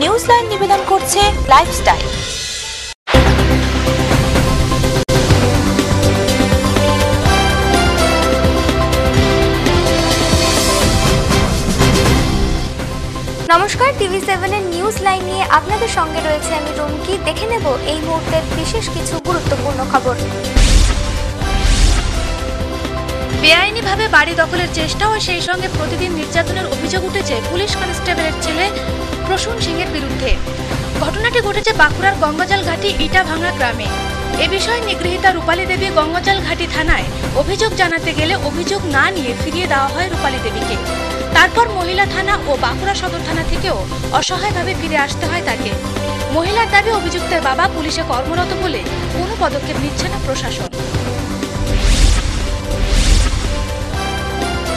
News line নিবেদন করছে lifestyle. নমস্কার, TV7 এর নিউজ লাইন নিয়ে আপনাদের সঙ্গে রয়েছে আমি রুমকি। দেখে নেব এই মুহূর্তের বিশেষ কিছু গুরুত্বপূর্ণ খবর। বেআইনিভাবে বাড়ি দখলের চেষ্টা ও সেই সঙ্গে প্রতিদিন নির্যাতনের অভিযোগ উঠেছে পুলিশ কনস্টেবলের ছেলে প্রসূন সিংয়ের বিরুদ্ধে। ঘটনাটি ঘটেছে বাঁকুড়ার গঙ্গাজল ঘাটি ইটাভাঙা গ্রামে। এ বিষয়ে নিগৃহীতা রূপালী দেবী গঙ্গাজল ঘাটি থানায় অভিযোগ জানাতে গেলে অভিযোগ না নিয়ে ফিরিয়ে দেওয়া হয় রূপালী দেবীকে। তারপর মহিলা থানা ও বাঁকুড়া সদর থানা থেকেও অসহায়ভাবে ফিরে আসতে হয় তাকে। মহিলার দাবি, অভিযুক্তের বাবা পুলিশে কর্মরত বলে কোনো পদক্ষেপ নিচ্ছে না প্রশাসন।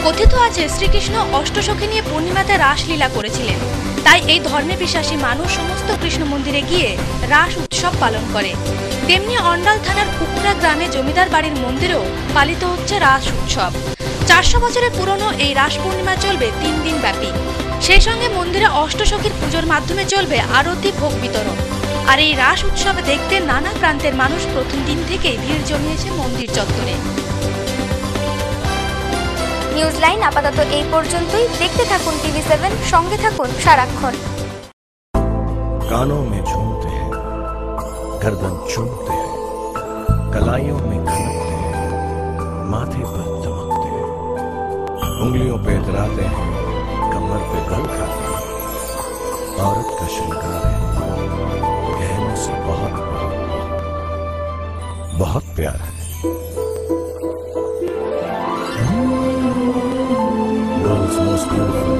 কথিত আছে শ্রীকৃষ্ণ অষ্টসখী নিয়ে পূর্ণিমাতে রাসলীলা করেছিলেন, তাই এই ধর্মে বিশ্বাসী মানুষ সমস্ত কৃষ্ণ মন্দিরে গিয়ে রাস উৎসব পালন করে। তেমনি অন্ডাল থানার উকরা গ্রামে জমিদার বাড়ির মন্দিরেও পালিত হচ্ছে রাস উৎসব। 400 বছরের পুরনো এই রাস পূর্ণিমা চলবে 3 দিন ব্যাপী। সেই সঙ্গে মন্দিরে অষ্টসখীর পুজোর মাধ্যমে চলবে আরতি ভোগ বিতরণ। আর এই রাস উৎসব দেখতে নানা প্রান্তের মানুষ প্রথম দিন থেকেই ভিড় জমিয়েছে মন্দির চত্বরে। নিউজ লাইন আপাতত এই পর্যন্তই। দেখতে থাকুন TV7, সঙ্গে থাকুন সারাক্ষণ। कानों में झूमते हैं, गर्दन चूमते हैं, कलाइयों में खनकते हैं, माथे पर चमकते हैं, उंगलियों पे इतराते हैं, कमर पे गल खाते हैं। औरत का श्रृंगार है, गहनों से बहुत बहुत बहुत प्यार है। World's most beautiful